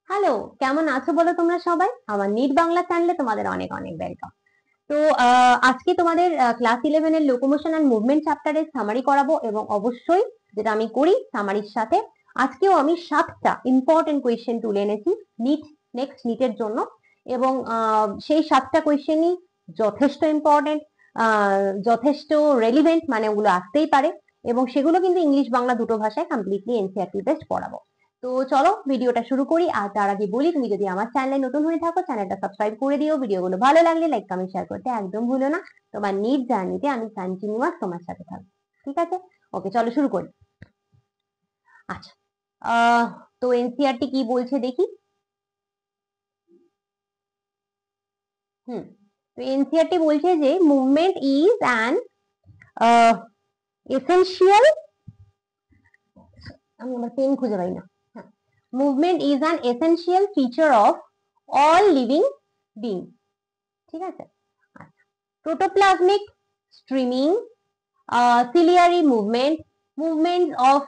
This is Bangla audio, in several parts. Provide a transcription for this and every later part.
হ্যালো, কেমন আছো বলো তোমরা সবাই? আমার নিট বাংলা চ্যানেলে তোমাদের অনেক অনেক ওয়েলকাম। তো আজকে তোমাদের ক্লাস 11 এর লোকোমোশন এন্ড মুভমেন্ট চ্যাপ্টারের সামারি করাবো, এবং অবশ্যই যেটা আমি করি সামারির সাথে আজকেও আমি 7টা ইম্পর্টেন্ট কোয়েশ্চেন তুলে এনেছি নিট নেক্সট নিটের জন্য। এবং সেই 7টা কোয়েশ্চেনই যথেষ্ট ইম্পর্টেন্ট, যথেষ্ট রেলিভেন্ট, মানে ওগুলো আসতেই পারে, এবং সেগুলো কিন্তু ইংলিশ বাংলা দুটো ভাষায় কমপ্লিটলি এনসিইআরটি বেসড পড়াবো। তো চলো ভিডিওটা শুরু করি। আর তার আগে বলি, তুমি যদি আমার চ্যানেলে নতুন হয়ে থাকো চ্যানেলটা সাবস্ক্রাইব করে দিও, ভিডিওগুলো ভালো লাগলে লাইক কমেন্ট শেয়ার করতে একদম ভুলো না। তোমার নিট জার্নিতে আমি কন্টিনিউয়াস তোমার সাথে থাকবো, ঠিক আছে? ওকে, চলো শুরু করি। আচ্ছা, আহ তো এনসিইআরটি কি বলছে দেখি। তো এনসিইআরটি বলছে যে মুভমেন্ট ইজ অ্যান এসেনশিয়াল, আমি আমার পেন খুঁজে পাই না। Movement is an essential feature of all living being, ঠিক আছে? প্রোটোপ্লাজমিক streaming, ciliary movement, movements of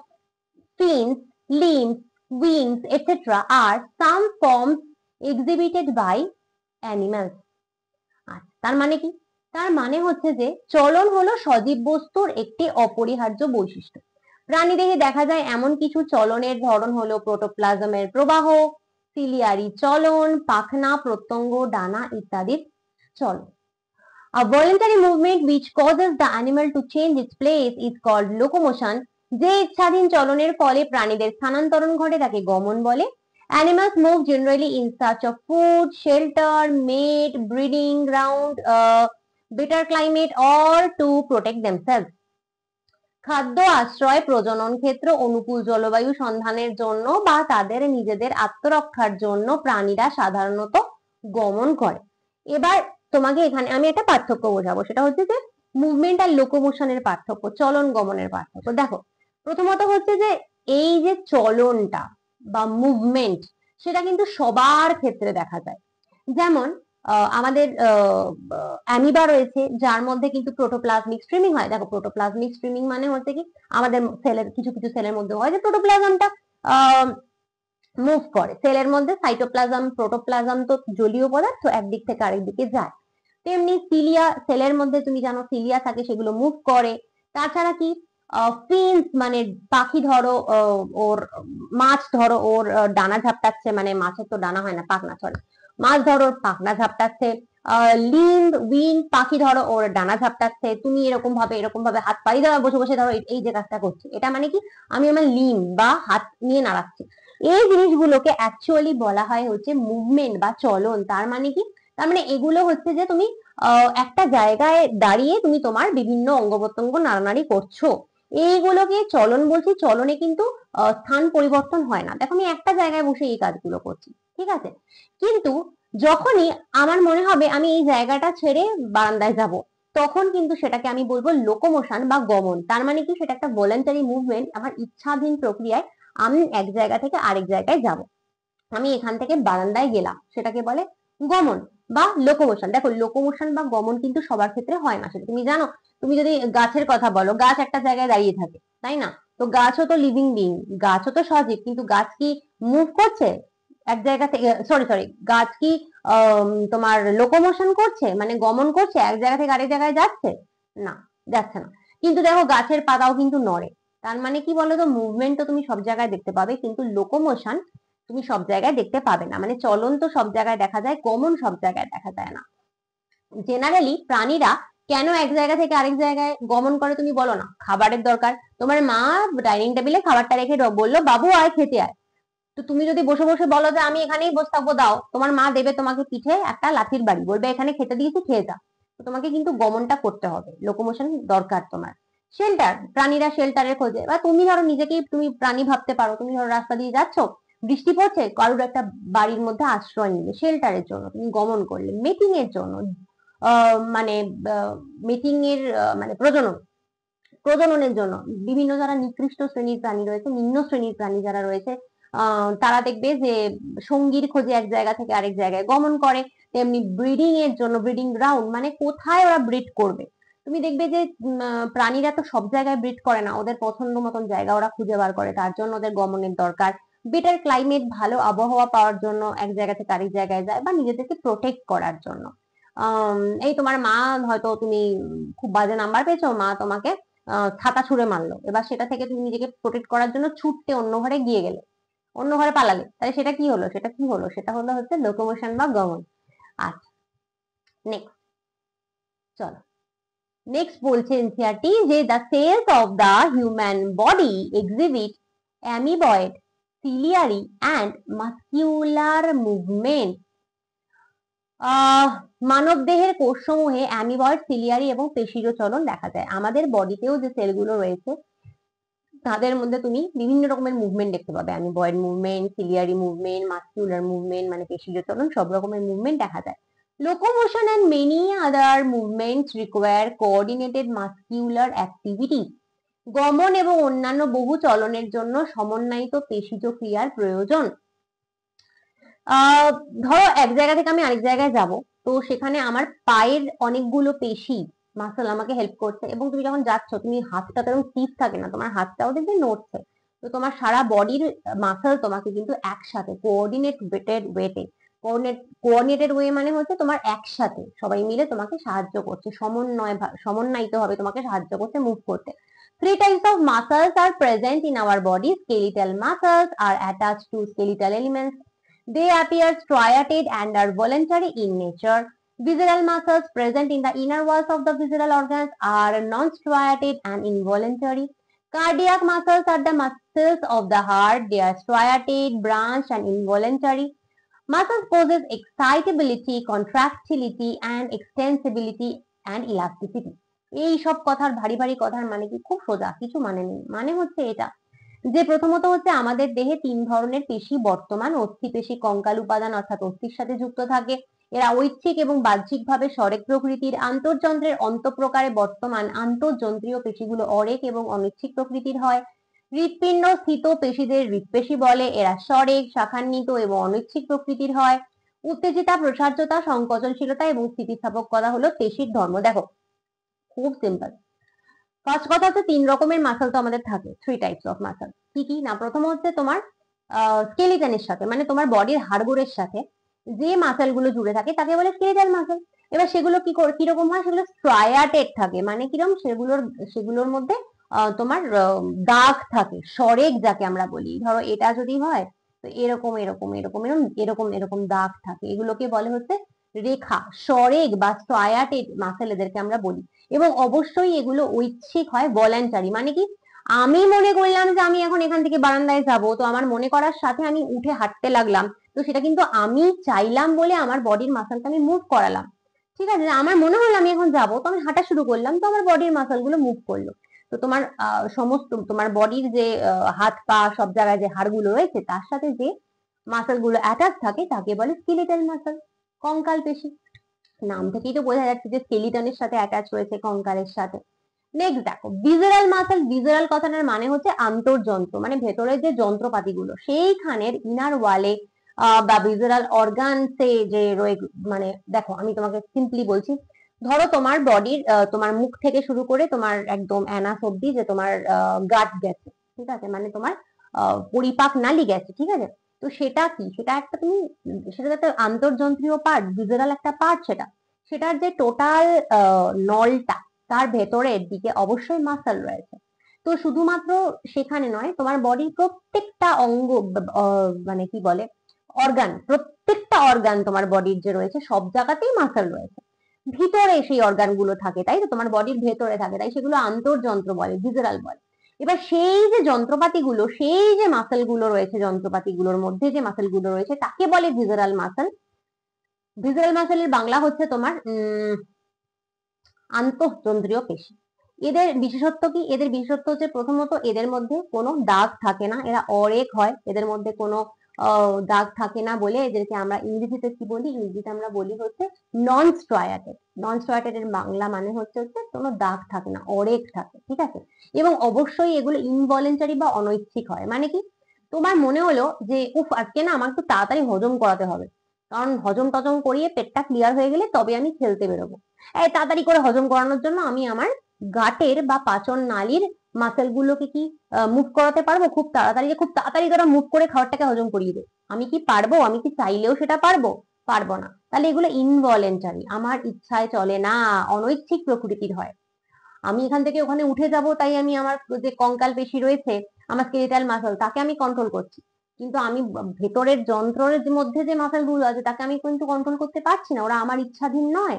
fins, limbs, wings, etc. are some forms exhibited by animals. তার মানে কি? তার মানে হচ্ছে যে চলন হলো সজীব বস্তুর একটি অপরিহার্য বৈশিষ্ট্য। প্রাণীদেহে দেখা যায় এমন কিছু চলনের ধরন হলো প্রোটোপ্লাজমের প্রবাহ, সিলিয়ারি চলন, পাখনা, প্রত্যঙ্গ, ডানা ইত্যাদির চলন। A voluntary movement which causes the animal to change its place is called locomotion. যে ইচ্ছাধীন চলনের ফলে প্রাণীদের স্থানান্তরণ ঘটে তাকে গমন বলে। Animals move generally in search of food, shelter, mate, breeding ground, better climate, or to protect themselves. খাদ্য, আশ্রয়, প্রজনন ক্ষেত্র, অনুকূল জলবায়ু সন্ধানের জন্য বা তাদের নিজেদের আত্মরক্ষার জন্য প্রাণীরা সাধারণত গমন করে। এবার তোমাকে এখানে আমি একটা পার্থক্য বোঝাবো, সেটা হচ্ছে যে মুভমেন্ট আর লোকোমোশনের পার্থক্য, চলন গমনের পার্থক্য। দেখো, প্রথমত হচ্ছে যে এই যে চলনটা বা মুভমেন্ট, সেটা কিন্তু সবার ক্ষেত্রে দেখা যায়। যেমন আমাদের অ্যামিবা রয়েছে, যার মধ্যে কিন্তু প্রোটোপ্লাজমিক স্ট্রিমিং হয়। দেখো, প্রোটোপ্লাজমিক স্ট্রিমিং মানে হচ্ছে কি, আমাদের সেলের কিছু কিছু সেলের মধ্যে হয় যে প্রোটোপ্লাজমটা মুভ করে। সেলের মধ্যে সাইটোপ্লাজম, প্রোটোপ্লাজম তো জলীয় পদার্থ, একদিক থেকে আরেক দিকে যায়। তেমনি সিলিয়া, সেলের মধ্যে তুমি জানো সিলিয়া থাকে, সেগুলো মুভ করে। তাছাড়া কি, ফিন্স মানে পাখি ধরো, ওর মাছ ধরো, ওর ডানা ঝাপটাচ্ছে, মানে মাছের তো ডানা হয় না, পাখনা, সরি, মাছ ধরো পাখনা ঝাপটাচ্ছে। লিম্ব, উইং, পাখি ধরো ওর ডানা ঝাপটাচ্ছে। তুমি এরকম ভাবে হাত পাড়ি দেওয়া, বসে বসে ধরো এই যে কাজটা করছি, এটা মানে কি, আমি আমার লিম্ব বা হাত নিয়ে নাড়াচ্ছি। এই জিনিসগুলোকে অ্যাকচুয়ালি বলা হয় হচ্ছে মুভমেন্ট বা চলন। তার মানে কি, তার মানে এগুলো হচ্ছে যে তুমি একটা জায়গায় দাঁড়িয়ে তুমি তোমার বিভিন্ন অঙ্গ প্রত্যঙ্গ নাড়ানাড়ি করছো, এইগুলোকে চলন বলছি। চলনে কিন্তু স্থান পরিবর্তন হয় না। দেখো, আমি একটা জায়গায় বসে এই কাজগুলো করছি, ঠিক আছে? কিন্তু যখনই আমার মনে হবে আমি এই জায়গাটা ছেড়ে বারান্দায় যাব, তখন কিন্তু সেটাকে আমি বলবো লোকোমোশন বা গমন। তার মানে কি, সেটা একটা ভলান্টারি মুভমেন্ট, আমার ইচ্ছাধীন প্রক্রিয়ায় আমি এক জায়গা থেকে আরেক জায়গায় যাব। আমি এখান থেকে বারান্দায় গেলাম, সেটাকে বলে গমন বা লোকোমোশন। দেখো, লোকোমোশন বা গমন কিন্তু সবার ক্ষেত্রে হয় না, সেটা তুমি জানো। তুমি যদি গাছের কথা বলো, গাছ একটা জায়গায় দাঁড়িয়ে থাকে, তাই না? তো গাছও তো লিভিং বিং, গাছও তো সজীব, কিন্তু গাছ কি মুভ করছে এক জায়গা থেকে? সরি সরি, গাছ কি তোমার লোকোমোশন করছে, মানে গমন করছে, এক জায়গা থেকে আরেক জায়গায় যাচ্ছে? না, যাচ্ছে না। কিন্তু দেখো, গাছের পাতাও কিন্তু নড়ে। তার মানে কি বলতো, মুভমেন্ট তো তুমি সব জায়গায় দেখতে পাবে, কিন্তু লোকোমোশন তুমি সব জায়গায় দেখতে পাবে না। মানে চলন তো সব জায়গায় দেখা যায়, গমন সব জায়গায় দেখা যায় না। জেনারেলি প্রাণীরা কেন এক জায়গা থেকে আরেক জায়গায় গমন করে তুমি বলো না? খাবারের দরকার। তোমার মা ডাইনিং টেবিলে খাবারটা রেখে বললো, বাবু আয় খেতে আয়। তো তুমি যদি বসে বসে বলো যে আমি এখানেই বসে থাকবো, দাও, তোমার মা দেবে তোমাকে পিঠে একটা লাঠির বাড়ি, বলবে এখানে খেতে দিয়েছি, খেয়ে যা। তো তোমাকে কিন্তু গমনটা করতে হবে, লোকোমোশন দরকার তোমার। শেল্টার, প্রাণীরা শেল্টারের খোঁজে। বা তুমি ধরো নিজেকেই তুমি প্রাণী ভাবতে পারো, তুমি ধরো রাস্তা দিয়ে যাচ্ছ, বৃষ্টি পড়ছে, কারোর একটা বাড়ির মধ্যে আশ্রয় নিলে, শেল্টারের জন্য তুমি গমন করলে। মিটিং এর জন্য, মানে মিটিং এর মানে প্রজননের জন্য বিভিন্ন যারা নিকৃষ্ট শ্রেণীর প্রাণী রয়েছে, নিম্ন শ্রেণীর প্রাণী যারা রয়েছে, তারা দেখবে যে সঙ্গীর খোঁজে এক জায়গা থেকে আরেক জায়গায় গমন করে। তেমনি ব্রিডিং এর জন্য, ব্রিডিং গ্রাউন্ড মানে কোথায় ওরা ব্রিড করবে। তুমি দেখবে যে প্রাণীরা তো সব জায়গায় ব্রিড করে না, ওদের পছন্দ মতন জায়গা ওরা খুঁজে বার করে, তার জন্য ওদের গমনের দরকার। বেটার ক্লাইমেট, ভালো আবহাওয়া পাওয়ার জন্য এক জায়গা থেকে আরেক জায়গায় যায়, বা নিজেদেরকে প্রোটেক্ট করার জন্য। এই তোমার মা, হয়তো তুমি খুব বাজে নাম্বার পেয়েছো, মা তোমাকে ছাতা ছুঁড়ে মারলো, এবার সেটা থেকে তুমি নিজেকে প্রোটেক্ট করার জন্য ছুটতে অন্য ঘরে গিয়ে গেলে, অন্য ঘরে পালালে, তাহলে সেটা কি হলো, সেটা কি হলো, সেটা হলো হচ্ছে লোকোমোশন বা গমন। আচ্ছা, নেক্সট চলো, নেক্সট বলছে এনসিআরটি যে the cells of the human body exhibit amoeboid, ciliary and muscular movement. মানব দেহের কোষসমূহে অ্যামিবয়েড, সিলিয়ারি এবং পেশিজ চলন দেখা যায়। আমাদের বডিতেও যে সেলগুলো রয়েছে তাদের মধ্যে তুমি বিভিন্ন রকমের মুভমেন্ট দেখতে পাবে, amoeboid movement, ciliary movement, muscular movement মানে পেশিজ চলন, সব রকমের মুভমেন্ট দেখা যায়। Locomotion and many other movements require coordinated muscular activity. গমন এবং অন্যান্য বহু চলনের জন্য সমন্বিত পেশিজ ক্রিয়ার প্রয়োজন। ধরো এক জায়গা থেকে আমি আরেক জায়গায় যাব, তো সেখানে আমার পায়ের অনেকগুলো পেশি মাসল আমাকে হেল্প করছে, এবং তুমি যখন যাচ্ছ তুমি হাতটা তো স্টিফ থাকে না, তোমার হাতটাও দেখবে নড়ছে, তো তোমার সারা বডির মাসল তোমাকে কিন্তু একসাথে কোঅর্ডিনেটেড ওয়ে মানে হচ্ছে তোমার একসাথে সবাই মিলে তোমাকে সাহায্য করছে, সমন্বয়িত ভাবে তোমাকে সাহায্য করছে মুভ করতে। 3 types of muscles are present in our body. Skeletal muscles are attached to skeletal elements. They appear striated and are voluntary in nature. Visceral muscles present in the inner walls of the visceral organs are non-striated and involuntary. Cardiac muscles are the muscles of the heart. They are striated, branched, and involuntary. Muscles possess excitability, contractility, and extensibility and elasticity. এই সব কথার ভারী ভারী কথার মানে কি? খুব সোজা, কিছু মানে নেই। মানে হচ্ছে এটা যে প্রথমত হচ্ছে আমাদের দেহে 3 ধরনের পেশি বর্তমান। অস্থিপেশি কঙ্কাল উপাদান অর্থাৎ অস্থির সাথে যুক্ত থাকে, এরা ঐচ্ছিক এবং বাহ্যিকভাবে সরেক প্রকৃতির। আন্তঃযন্ত্রের অন্তঃপ্রকারে বর্তমান আন্তঃযন্ত্রীয় পেশিগুলো অরেক এবং অনৈচ্ছিক প্রকৃতির হয়। হৃৎপিণ্ড স্থিত পেশিদের হৃৎপেশি বলে, এরা সরেক, শাখান্বিত এবং অনৈচ্ছিক প্রকৃতির হয়। উত্তেজিতা, প্রসার্যতা, সংকোচনশীলতা এবং স্থিতিস্থাপকতা হলো পেশির ধর্ম। দেখো খুব সিম্পল। ফার্স্ট কথা হচ্ছে 3 রকমের মাসল তো আমাদের থাকে, 3 টাইপস অফ মাসল। কি কি না, প্রথম হচ্ছে তোমার স্কেলিটনের সাথে মানে তোমার বডির হাড়গোড়ের সাথে যে মাসল গুলো জুড়ে থাকে তাকে বলে স্কেলিটাল মাসল। এবার সেগুলো কিরকম হয়, সেগুলো স্ট্রায়াটেড থাকে, মানে কিরকম, সেগুলোর মধ্যে তোমার দাগ থাকে, সরেক যাকে আমরা বলি। ধরো এটা যদি হয় তো এরকম এরকম এরকম এরকম এরকম এরকম দাগ থাকে, এগুলোকে বলে হচ্ছে রেখা, সরেক বা স্ট্রায়াটেড মাসল এদেরকে আমরা বলি। এবং অবশ্যই এগুলো ঐচ্ছিক হয়, ভলান্টারি। মানে কি, আমি মনে করলাম যে আমি এখন এখান থেকে বারান্দায় যাব, তো আমার মনে করার সাথে আমি উঠে হাঁটতে লাগলাম, তো সেটা কিন্তু আমি চাইলাম বলে আমার বডির মাসলকে আমি মুভ করালাম। ঠিক আছে, আমার মনে হলো আমি এখন যাব, তো আমি হাঁটা শুরু করলাম, তো আমার বডির মাসল গুলো মুভ করলো। তো তোমার সমস্ত তোমার বডির যে হাত পা সব জায়গায় যে হাড়গুলো রয়েছে তার সাথে যে মাসল গুলো অ্যাটাচ থাকে তাকে বলে স্কেলিটাল মাসল, কঙ্কাল পেশি। নাম থেকেই তো বোঝা যাচ্ছে যে স্কেলিটনের সাথে অ্যাটাচ রয়েছে, কঙ্কালের সাথে। নেক্সট দেখো ভিজারাল মাসল। ভিজারাল কথাটার মানে হচ্ছে আন্তর্যন্ত্র, মানে ভেতরে যে যন্ত্রপাতিগুলো সেইখানের ইনার ওয়ালে বা ভিজারাল অর্গানসে যে মানে দেখো আমি তোমাকে সিম্পলি বলছি, ধরো তোমার বডির তোমার মুখ থেকে শুরু করে তোমার একদম অ্যানাস অব্দি যে তোমার গাট গেছে, ঠিক আছে, মানে তোমার পরিপাক নালী গেছে, ঠিক আছে। তো সেটা কি, সেটা একটা তুমি, সেটা একটা আন্তর্যন্ত্রীয় পার্ট, ভিজারাল একটা পার্ট, সেটার যে টোটাল নলটা তার ভেতরের দিকে অবশ্যই মাসল রয়েছে। তো শুধুমাত্র সেখানে নয়, তোমার বডির প্রত্যেকটা অঙ্গ মানে কি বলে অর্গান, প্রত্যেকটা অর্গান তোমার বডির যে রয়েছে সব জায়গাতেই মাসল রয়েছে। ভিতরে সেই অর্গান গুলো থাকে, তাই তো তোমার বডির ভেতরে থাকে, তাই সেগুলো আন্তর্যন্ত্র বলে, ভিজারাল বলে। এবার সেই যে যন্ত্রপাতি গুলো, সেই যে মাসল গুলো রয়েছে, যন্ত্রপাতি গুলোর মধ্যে যে মাসল গুলো রয়েছে তাকে বলে ভিজারাল মাসল। ভিজারাল মাসলের বাংলা হচ্ছে তোমার আন্তঃযন্ত্রীয় পেশি। এদের বিশেষত্ব কি, এদের বিশেষত্ব হচ্ছে প্রথমত এদের মধ্যে কোনো দাগ থাকে না, এরা অরেখ হয়, এদের মধ্যে কোনো দাগ থাকে না বলে এদেরকে আমরা ইংরেজিতে কি বলি, ইংরেজিতে আমরা বলি হচ্ছে নন স্ট্রায়াটেড। নন স্ট্রায়াটেড এর বাংলা মানে হচ্ছে কোনো দাগ থাকে না, অরেখ থাকে, ঠিক আছে। এবং অবশ্যই এগুলো ইনভলেন্টারি বা অনৈচ্ছিক হয়। মানে কি, তোমার মনে হলো যে উফ আজকে না আমার একটু তাড়াতাড়ি হজম করাতে হবে, কারণ হজম টজম করিয়ে পেটটা ক্লিয়ার হয়ে গেলে তবে আমি খেলতে বেরোবো। তাড়াতাড়ি করে হজম করানোর জন্য আমি আমার গাটের বা পাচন নালীর মাসেল গুলোকে কি মুভ করাতে পারবো খুব তাড়াতাড়ি, যে খুব তাড়াতাড়ি তারা মুভ করে খাবারটাকে হজম করিয়ে দেবে? আমি কি পারবো? আমি কি চাইলেও সেটা পারবো? পারবো না। তাহলে এগুলো ইনভলেন্টারি, আমার ইচ্ছায় চলে না, অনৈচ্ছিক প্রকৃতির হয়। আমি এখান থেকে ওখানে উঠে যাব, তাই আমি আমার যে কঙ্কাল পেশি রয়েছে, আমার স্কেলিটাল মাসল, তাকে আমি কন্ট্রোল করছি, কিন্তু আমি ভেতরের যন্ত্রের মধ্যে যে মাসল গুলো আছে তাকে আমি কিন্তু কন্ট্রোল করতে পারছি না, ওরা আমার ইচ্ছাধীন নয়।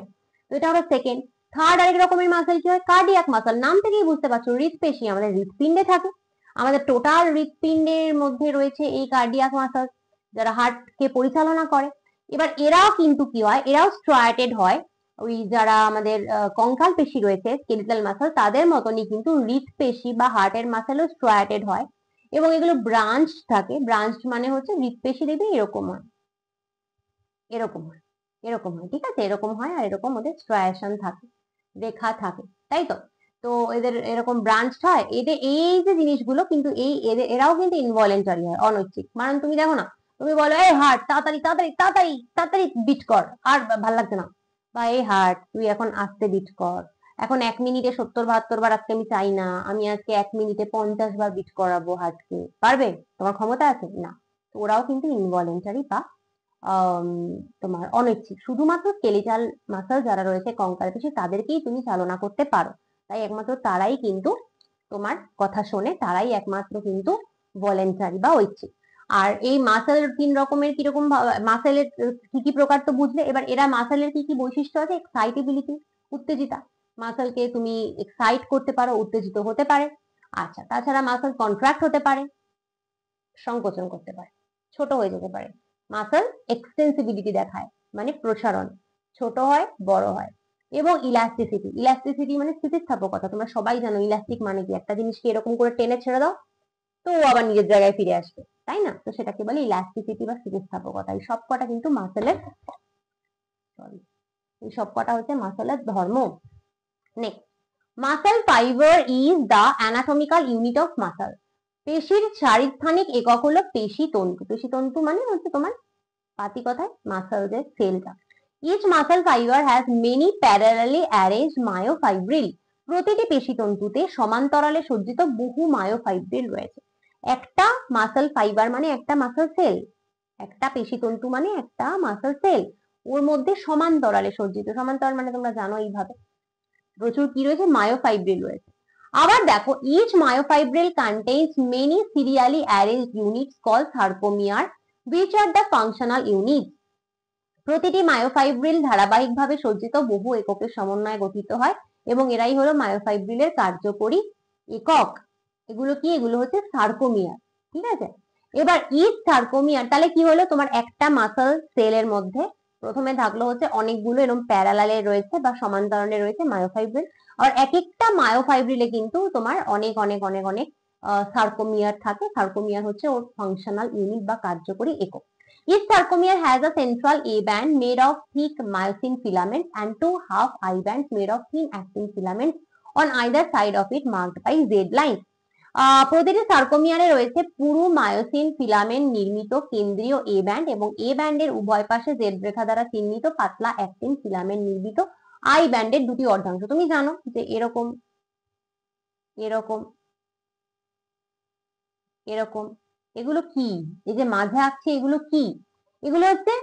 তো এটা হলো সেকেন্ড। থার্ড আরেক রকমের মাসল কি হয়, কার্ডিয়াক মাসল। নাম থেকেই বুঝতে পারছো, হৃদপেশি আমাদের হৃদপিণ্ডে থাকে। আমাদের টোটাল হৃদপিণ্ডের মধ্যে রয়েছে এই কার্ডিয়াক মাসল, যারা হার্টকে পরিচালনা করে। এবার এরাও কিন্তু কি হয়, এরাও স্ট্রায়াটেড হয়। ওই যারা আমাদের কঙ্কাল পেশি রয়েছে, স্কেলিটাল মাসল, তাদের মতনই কিন্তু হৃদপেশি বা হার্টের মাসলও স্ট্রায়াটেড হয়, এবং এগুলো ব্রাঞ্চ থাকে। ব্রাঞ্চ মানে হচ্ছে হৃদপেশি দেখবে এরকম হয়, এরকম হয়, এরকম হয়, ঠিক আছে, এরকম হয়, আর এরকম ওদের স্ট্রায়াশন থাকে, রেখা থাকে, তাই তো। তো এদের এরকম ব্রাঞ্চ হয়। এদের এই যে জিনিসগুলো কিন্তু এই এরাও কিন্তু ইনভলেন্টারি হয়, অনৈচ্ছিক। মানে তুমি দেখো না, তুমি বলো এই হার্ট তাড়াতাড়ি তাড়াতাড়ি তাড়াতাড়ি তাড়াতাড়ি বিট কর, আর ভাল লাগছে না, বা এই হার্ট তুই এখন আস্তে বিট কর, এখন 1 মিনিটে 70-72 বার আজকে আমি চাই না, আমি আজকে 1 মিনিটে 50 বার বিট করাবো হার্টকে। পারবে? তোমার ক্ষমতা আছে না। তো ওরাও কিন্তু ইনভলেন্টারি বা তোমার অনৈচ্ছিক। শুধুমাত্র স্কেলিটাল মাসল যারা রয়েছে কঙ্কাল পেশি, তাদেরকেই তুমি চালনা করতে পারো, তাই একমাত্র তারাই কিন্তু তোমার কথা শোনে, তারাই একমাত্র কিন্তু ভলেন্টারি বা ঐচ্ছিক। আর এই মাসেল 3 রকমের, কিরকম মাসেলের কি কি প্রকার তো বুঝলে। এবার এরা মাসেলের কি কি বৈশিষ্ট্য আছে, এক্সাইটেবিলিটি, উত্তেজিতা, মাসেলকে তুমি এক্সাইট করতে পারো, উত্তেজিত হতে পারে। আচ্ছা, তাছাড়া মাসেল কন্ট্রাক্ট হতে পারে, সংকোচন করতে পারে, ছোট হয়ে যেতে পারে। মাসল এক্সটেন্সিবিলিটি দেখায়, মানে প্রসারণ, ছোট হয়, বড় হয়। এবং ইলাস্টিসিটি, ইলাস্টিসিটি মানে স্থিতিস্থাপকতা। তোমরা সবাই জানো ইলাস্টিক মানে কি, একটা জিনিসকে এরকম করে টেনে ছেড়ে দাও তো ও আবার নিজের জায়গায় ফিরে আসবে, তাই না? তো সেটাকে বলে ইলাস্টিসিটি বা স্থিতিস্থাপকতা। এই সবকটা কিন্তু মাসেলের, সরি, এই সবকটা হচ্ছে মাসেলের ধর্ম। Next, muscle fibre is the anatomical unit of muscle. পেশির চারিস্থানিক একক হলো পেশি তন্তু। পেশি তন্তু মানে হচ্ছে তোমার পাতি কথায় মাসলদের সেলটা। Each muscle fibre has many parallelly arranged myofibril. প্রতিটি পেশি তন্তুতে সমান্তরালে সজ্জিত বহু মায়োফাইব্রিল রয়েছে। একটা মাসল ফাইবার মানে একটা মাসল সেল, একটা পেশি তন্তু মানে একটা মাসল সেল, ওর মধ্যে সমান্তরালে সজ্জিত। সমান্তরাল মানে তোমরা জানো এইভাবে প্রচুর কি রয়েছে, মায়োফাইব্রিল রয়েছে। আবার দেখো, each myofibril contains many serially arranged units called sarcomere which are the functional units. প্রতিটি মায়োফাইব্রিল ধারাবাহিকভাবে সজ্জিত বহু এককের সমন্বয়ে গঠিত হয়, এবং এরাই হলো মায়োফাইব্রিলের কার্যকরী একক। এগুলো কি, এগুলো হচ্ছে সার্কোমিয়ার, ঠিক আছে। এবার ইচ সার্কোমিয়ার, তাহলে কি হলো, তোমার একটা মাসল সেলের মধ্যে প্রথমে থাকলো হচ্ছে অনেকগুলো এরকম প্যারালালে রয়েছে বা সমান্তরালে রয়েছে মায়োফাইব্রিল, আর এক একটা মায়োফাইব্রিলে কিন্তু তোমার অনেক অনেক অনেক অনেক সার্কোমিয়ার থাকে। সার্কোমিয়ার হচ্ছে ওর ফাংশনাল ইউনিট বা কার্যকরী একক। Each sarcomere has a central A band made of thick myosin filaments and two half I bands made of thin actin filaments on either side of it marked by Z lines. প্রতিটি সার্কোমিয়ারে রয়েছে পুরু মায়োসিন ফিলামেন্ট নির্মিত কেন্দ্রীয় এ ব্যান্ড, এবং এ ব্যান্ডের উভয় পাশে জেড রেখা দ্বারা চিহ্নিত পাতলা অ্যাক্টিন ফিলামেন্ট নির্মিত আই ব্যান্ডের দুটি অর্ধাংশ। তুমি জানো যে এরকম এরকম এরকম, এগুলো কি, এই যে মাঝে আঁকছে এগুলো কি, এগুলো হচ্ছে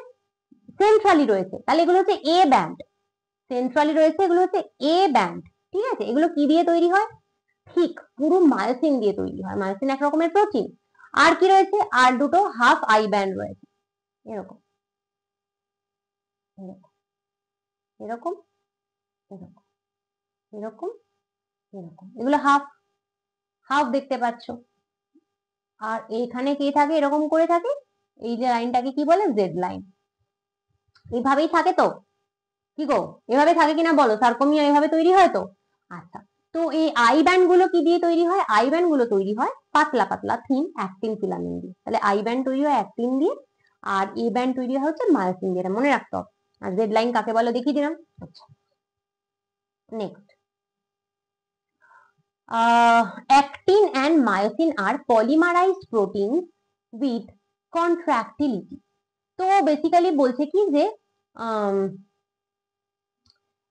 সেন্ট্রালি রয়েছে, তাহলে এগুলো হচ্ছে এ ব্যান্ড। সেন্ট্রালি রয়েছে, এগুলো হচ্ছে এ ব্যান্ড, ঠিক আছে। এগুলো কি দিয়ে তৈরি হয়, ঠিক পুরো মায়োসিন দিয়ে তৈরি হয়। মায়োসিন এক রকমের প্রোটিন। আর কি রয়েছে, আর দুটো হাফ আই ব্যান্ড রয়েছে, এরকম এরকম এরকম এরকম এরকম এরকম, এগুলো হাফ হাফ দেখতে পাচ্ছ। আর এখানে কে থাকে, এরকম করে থাকে, এই যে লাইনটাকে কি বলে, জেড লাইন। এইভাবেই থাকে তো, কি গো, এভাবে থাকে কিনা বলো, সার্কোমিয়া এভাবে তৈরি হয় তো। আচ্ছা, তো এই আই ব্যান্ড গুলো কি দিয়ে তৈরি হয়, আই ব্যান্ড গুলো তৈরি হয় পাতলা পাতলা থিন অ্যাক্টিন ফিলামেন্ট দিয়ে। তাহলে আই ব্যান্ড তৈরি হয় অ্যাক্টিন দিয়ে, আর এ ব্যান্ড তৈরি হয় হচ্ছে মায়োসিন দিয়ে, মনে রাখতে হবে। আর জেড লাইন কাকে বলে দেখিয়ে দিলাম। আচ্ছা, next, actin and myosin are polymerised protein with contractility. তো বেসিক্যালি বলছে কি যে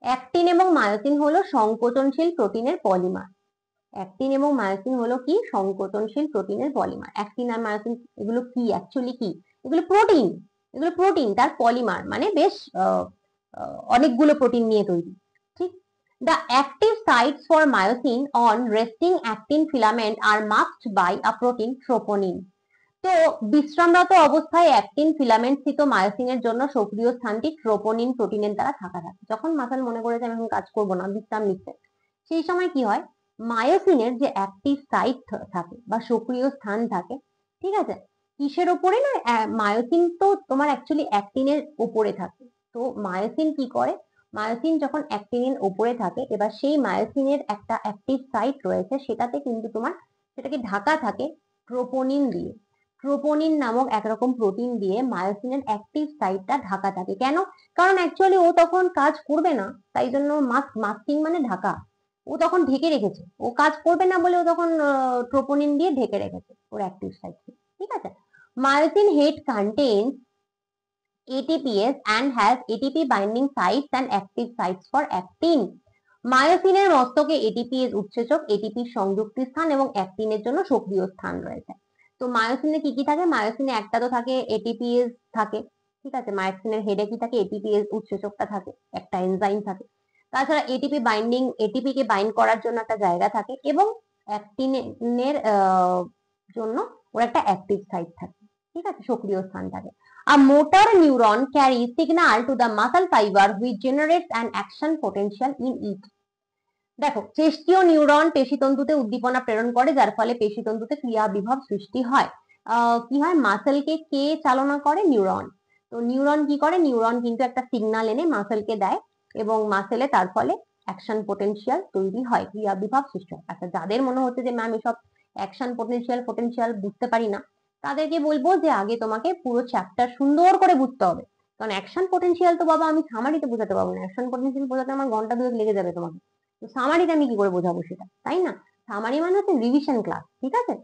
অ্যাক্টিন এবং মায়োসিন হলো সংকোচনশীল প্রোটিনের পলিমার। অ্যাক্টিন এবং মায়োসিন হলো কি সংকোচনশীল প্রোটিনের পলিমার। অ্যাক্টিন আর মায়োসিন এগুলো কি অ্যাকচুয়ালি কি? এগুলো প্রোটিন, এগুলো প্রোটিন তার পলিমার, মানে বেশ অনেকগুলো প্রোটিন নিয়ে তৈরি। ঠিক। The active sites for myosin on resting actin filament are masked by a protein troponin. তো বিশ্রামরত অবস্থায় অ্যাক্টিন ফিলামেন্ট স্থিত মায়োসিনের জন্য সক্রিয় স্থানটি ট্রোপোনিন প্রোটিনের দ্বারা ঢাকা থাকে। যখন মাসল মনে করে যে আমি এখন কাজ করবো না, বিশ্রাম নিচ্ছে, সেই সময় কি হয়, মায়োসিনের যে অ্যাক্টিভ সাইট থাকে বা সক্রিয় স্থান থাকে, ঠিক আছে, কিসের ওপরে না, মায়োসিন তো তোমার অ্যাকচুয়ালি অ্যাক্টিনের ওপরে থাকে। তো মায়োসিন কি করে, মায়োসিন যখন অ্যাক্টিনের ওপরে থাকে, এবার সেই মায়োসিনের একটা অ্যাক্টিভ সাইট রয়েছে, সেটাতে কিন্তু তোমার সেটাকে ঢাকা থাকে ট্রোপোনিন দিয়ে। ট্রোপোনিন নামক একরকম প্রোটিন দিয়ে মায়োসিনের অ্যাক্টিভ সাইটটা ঢাকা থাকে। কেন? কারণ অ্যাকচুয়ালি ও তখন কাজ করবে না, তাই জন্য মাস্কিং মানে ঢাকা, ও তখন ঢেকে রেখেছে, ও কাজ করবে না বলে ও তখন ট্রোপোনিন দিয়ে ঢেকে রেখেছে ওর অ্যাক্টিভ সাইটকে। ঠিক আছে। Myosin head contains ATPase and has ATP binding sites and active sites for actin. মায়োসিনের মস্তকে এটিপিএস উৎসেচক, এটিপি সংযুক্তি স্থান এবং অ্যাক্টিনের জন্য সক্রিয় স্থান রয়েছে। তো মায়োসিনে কি কি থাকে? মায়োসিনে একটা তো থাকে এটিপিএস থাকে, ঠিক আছে, মায়োসিনের হেডে কি থাকে, এটিপিএস উৎসেচকটা থাকে, একটা এনজাইম থাকে। তাছাড়া এটিপি বাইন্ডিং, এটিপি কে বাইন্ড করার জন্য একটা জায়গা থাকে, এবং অ্যাক্টিনের জন্য ওর একটা অ্যাক্টিভ সাইট থাকে, ঠিক আছে, সক্রিয় স্থান থাকে। A motor neuron carries signal to the muscle fiber which generates an action potential in it. দেখো, চেষ্টীয় নিউরন পেশিতন্তুতে উদ্দীপনা প্রেরণ করে, যার ফলে পেশিতন্তুতে ক্রিয়া বিভব সৃষ্টি হয়। কি হয়, মাসেলকে কে চালনা করে? নিউরন। তো নিউরন কি করে? নিউরন কিন্তু একটা সিগন্যাল এনে মাসেলকে দেয়, এবং মাসেলে তার ফলে অ্যাকশন পোটেনশিয়াল তৈরি হয়, ক্রিয়া বিভব সৃষ্টি হয়। আচ্ছা, যাদের মনে হচ্ছে যে ম্যাম এসব অ্যাকশন পোটেনশিয়াল বুঝতে পারি না, তাদেরকে বলবো যে আগে তোমাকে পুরো চ্যাপ্টার সুন্দর করে বুঝতে হবে। কারণ অ্যাকশন পোটেনশিয়াল তো বাবা আমি সামারিতে বোঝাতে পারবো না, অ্যাকশন পোটেনশিয়াল বোঝাতে আমার ঘন্টা দুয়েক লেগে যাবে তোমাকে। তো সামারিতে আমি কি করে বোঝাবো সেটা, তাই না? সামারি মানে হচ্ছে রিভিশন ক্লাস, ঠিক আছে।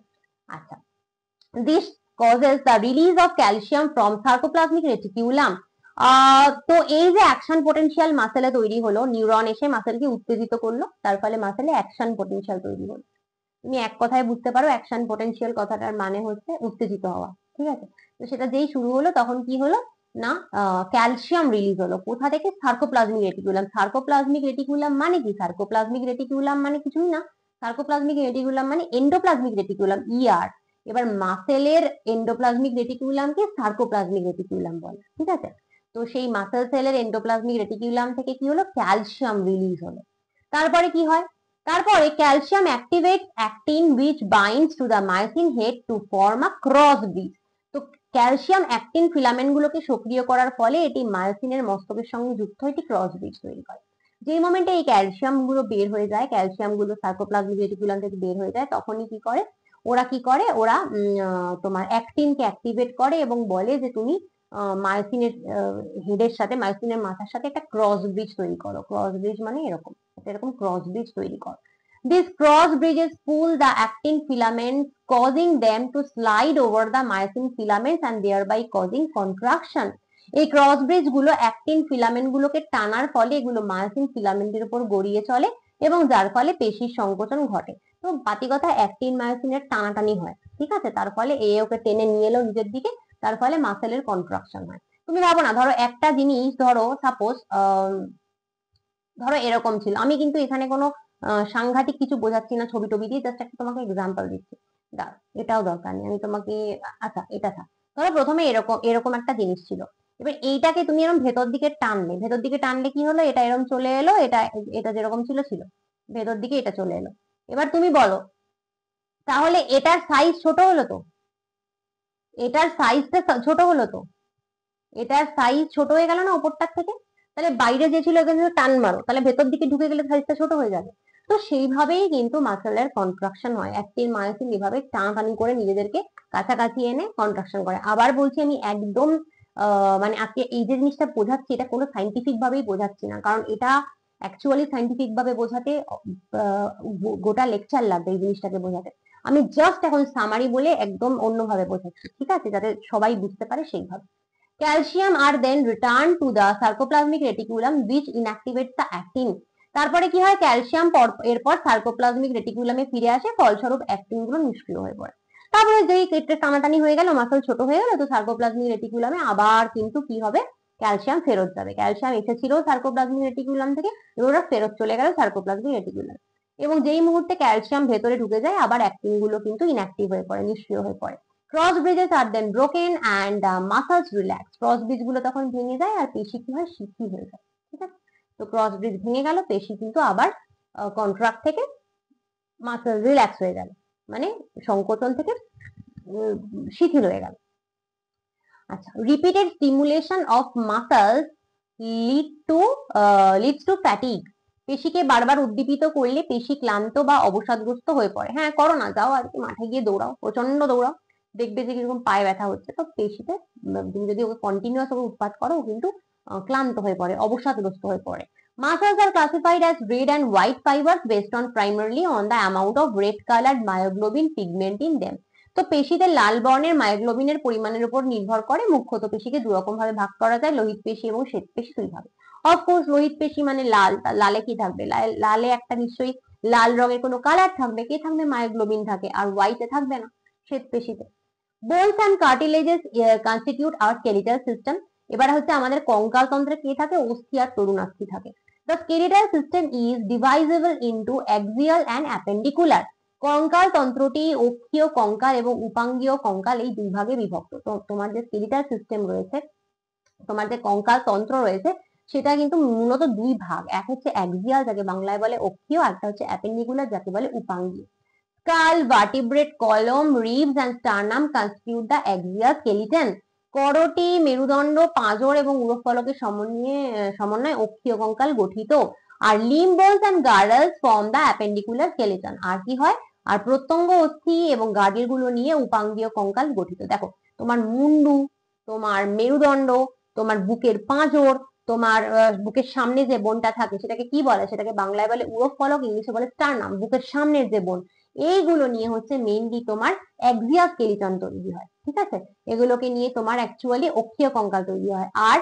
আচ্ছা, this causes the release of calcium from sarcoplasmic reticulum. তো এই যে অ্যাকশন পোটেনশিয়াল মাসেলে তৈরি হলো, নিউরন এসে মাসেলকে উত্তেজিত করলো, তার ফলে মাসেলে অ্যাকশন পোটেনশিয়াল তৈরি হলো। তুমি এক কথায় বুঝতে পারো অ্যাকশন পোটেনশিয়াল কথাটার মানে হচ্ছে উত্তেজিত হওয়া, ঠিক আছে। তো সেটা যেই শুরু হলো, তখন কি হলো না, ক্যালসিয়াম রিলিজ হলো। কোথা থেকে? Sarcoplasmic reticulum. সার্কোপ্লাজমিক রেটিকুলাম মানে কি? সার্কোপ্লাজমিক রেটিকুলাম মানে কিছুই না, সার্কোপ্লাজমিক রেটিকুলাম মানে এন্ডোপ্লাজমিক রেটিকুলাম, ইআর। এবার মাসেলের এন্ডোপ্লাজমিক রেটিকুলামকে সার্কোপ্লাজমিক রেটিকুলাম বলে, ঠিক আছে। তো সেই মাসেল সেলের এন্ডোপ্লাজমিক রেটিকুলাম থেকে কি হলো? ক্যালসিয়াম রিলিজ হলো। তারপরে কি হয়? তারপরে calcium activates actin which binds to the myosin head to form a cross bridge. তো ক্যালসিয়াম অ্যাক্টিন ফিলামেন্ট গুলোকে সক্রিয় করার ফলে এটি মায়োসিনের মস্তকের সঙ্গে যুক্ত হয়ে একটি ক্রস ব্রিজ তৈরি করে। যে মোমেন্টে এই ক্যালসিয়াম গুলো বের হয়ে যায়, ক্যালসিয়াম গুলো সার্কোপ্লাজমিক রেটিকুলাম থেকে বের হয়ে যায়, তখনই কি করে ওরা? কি করে ওরা? তোমার অ্যাক্টিনকে অ্যাক্টিভেট করে এবং বলে যে তুমি মায়োসিনের হেডের সাথে, মায়োসিনের মাথার সাথে একটা ক্রস ব্রিজ তৈরি করো। ক্রস ব্রিজ মানে এরকম, এরকম ক্রস ব্রিজ তৈরি কর। These cross bridges pull the actin filaments, causing them to slide over the myosin filaments and thereby causing contraction. এই ক্রস ব্রিজ গুলো অ্যাক্টিন ফিলামেন্ট গুলোকে টানার ফলে এগুলো মায়োসিন ফিলামেন্টের উপর গড়িয়ে চলে, এবং যার ফলে পেশির সংকোচন ঘটে। তো বাতি কথা, অ্যাক্টিন মায়োসিনের টানাটানি হয়, ঠিক আছে, তার ফলে এ ওকে টেনে নিয়ে এলো নিজের দিকে, তার ফলে মাসেলের কন্ট্রাকশন হয়। তুমি ভাবো না, ধরো একটা জিনিস, ধরো সাপোজ ধরো এরকম ছিল, আমি কিন্তু এখানে কোনো সাংঘাতিক কিছু বোঝাচ্ছি না ছবি টবি দিয়ে, জাস্ট একটা তোমাকে এক্সাম্পল দিচ্ছি। এটাও দরকার নেই, আমি তোমাকে, আচ্ছা এটা থাক। ধরো প্রথমে এরকম এরকম একটা জিনিস ছিল, এবার এইটাকে তুমি এরকম ভেতর দিকে টানলে, ভেতর দিকে টানলে কি হলো? এটা এরকম চলে এলো, এটা এটা যেরকম ছিল ছিল, ভেতর দিকে এটা চলে এলো। এবার তুমি বলো, তাহলে এটার সাইজ ছোট হলো তো, এটার সাইজটা ছোট হলো তো, এটার সাইজ ছোট হয়ে গেল না উপরটার থেকে? তাহলে বাইরে যে ছিল এখানে টান মারো, তাহলে ভেতর দিকে ঢুকে গেলে সাইজটা ছোট হয়ে যাবে। তো সেইভাবেই কিন্তু মাসেলের কন্ট্রাকশন হয়, অ্যাক্টিন মায়োসিন এভাবে টানাটানি করে নিজেদেরকে কাছাকাছি এনে কন্ট্রাকশন করে। আবার বলছি, আমি একদম মানে আজকে এই যে জিনিসটা বোঝাচ্ছি, এটা কোনো সাইন্টিফিক ভাবেই বোঝাচ্ছি না, কারণ এটা অ্যাকচুয়ালি সাইন্টিফিক ভাবে বোঝাতে গোটা লেকচার লাগবে এই জিনিসটাকে বোঝাতে। আমি জাস্ট এখন সামারি বলে একদম অন্যভাবে বোঝাচ্ছি, ঠিক আছে, যাতে সবাই বুঝতে পারে সেইভাবে। Calcium are then returned to the sarcoplasmic reticulum which inactivates the actin. তারপরে কি হয়, ক্যালসিয়াম এরপর সার্কোপ্লাজমিক রেটিকুলামে ফিরে আসে, ফলস্বরূপ অ্যাক্টিন গুলো নিষ্ক্রিয় হয়ে পড়ে। তারপরে যেই কেটে টানাটানি হয়ে গেল, মাসল ছোট হয়ে গেল, তো সার্কোপ্লাজমিক রেটিকুলামে আবার কিন্তু কি হবে, ক্যালসিয়াম ফেরত যাবে। ক্যালসিয়াম এসেছিল সার্কোপ্লাজমিক রেটিকুলাম থেকে, ওরা ফেরত চলে গেল সার্কোপ্লাজমিক রেটিকুলাম, এবং যেই মুহূর্তে ক্যালসিয়াম ভেতরে ঢুকে যায়, আবার অ্যাক্টিন গুলো কিন্তু ইনঅ্যাক্টিভ হয়ে পড়ে, নিষ্ক্রিয় হয়ে পড়ে। Cross bridges are then broken and muscles relax. Cross bridge গুলো তখন ভেঙে যায় আর পেশি কি হয়, শিথিল হয়ে যায়। ঠিক আছে, তো ক্রস ব্রিজ ভেঙে গেল, পেশি কিন্তু আবার কন্ট্রাক্ট থেকে মাসল রিল্যাক্স হয়ে গেল, মানে সংকোচন থেকে শিথিল হয়ে গেল। আচ্ছা, repeated stimulation of muscles leads to fatigue. পেশিকে বারবার উদ্দীপিত করলে পেশি ক্লান্ত বা অবসাদগ্রস্ত হয়ে পড়ে। হ্যাঁ, করো না, যাও আর কি মাঠে গিয়ে দৌড়াও, প্রচন্ড দৌড়াও, দেখবে যে কিরকম পায়ে ব্যথা হচ্ছে। তো পেশিতে তুমি যদি ওকে কন্টিনিউয়াস ওকে উৎপাত করো, ও কিন্তু ক্লান্ত হয়ে পড়ে, অবসাদগ্রস্ত হয়ে পড়ে। Muscles are classified as red and white fibers based on primarily on the amount of red colored myoglobin pigment in them. তো পেশিতে লাল বর্ণের মায়োগ্লোবিনের পরিমাণের উপর নির্ভর করে। মুখ্যত পেশিকে দু রকম ভাবে ভাগ করা যায়, লোহিত পেশি এবং শ্বেত পেশি দুই ভাবে। অফকোর্স লোহিত পেশি মানে লাল, লালে কি থাকবে, লালে একটা নিশ্চয়ই লাল রঙের কোনো কালার থাকবে, কি থাকবে, মায়োগ্লোবিন থাকে, আর হোয়াইটে থাকবে না শ্বেত পেশিতে। Bones and cartilages constitute our skeletal system. এবার হচ্ছে আমাদের কঙ্কাল তন্ত্রে কি থাকে, অস্থি আর তরুণাস্থি থাকে। The skeletal system is divisible into axial and appendicular. কঙ্কাল তন্ত্রটি অক্ষীয় কঙ্কাল এবং উপাঙ্গীয় কঙ্কাল এই দুই ভাগে বিভক্ত। তো তোমার যে স্কেলিটাল সিস্টেম রয়েছে, তোমার যে কঙ্কাল তন্ত্র রয়েছে, সেটা কিন্তু মূলত দুই ভাগ, এক হচ্ছে অ্যাক্সিয়াল যাকে বাংলায় বলে অক্ষীয়, একটা হচ্ছে অ্যাপেন্ডিকুলার যাকে বলে উপাঙ্গীয়। Skull, vertebrate column, ribs and sternum constitute the axial skeleton. করটি, মেরুদণ্ড, পাঁজর এবং উরফলকের সমন্বয়ে অক্ষীয় কঙ্কাল গঠিত। আর limb bones and girdles form the appendicular skeleton. আর কি হয়, আর প্রত্যঙ্গ, অস্থি এবং গার্ডেল গুলো নিয়ে উপাঙ্গীয় কঙ্কাল গঠিত। দেখো, তোমার মুন্ডু, তোমার মেরুদণ্ড, তোমার বুকের পাঁজর, তোমার বুকের সামনে যে বোনটা থাকে সেটাকে কি বলে, সেটাকে বাংলায় বলে উরফলক, ইংলিশে বলে স্টারনাম। বুকের সামনের যে বোন, এইগুলো নিয়ে হচ্ছে মেইনলি তোমার অ্যাক্সিয়াল স্কেলিটন তৈরি হয়। ঠিক আছে, এগুলোকে নিয়ে তোমার অ্যাকচুয়ালি অক্ষীয় কঙ্কাল তৈরি হয়। আর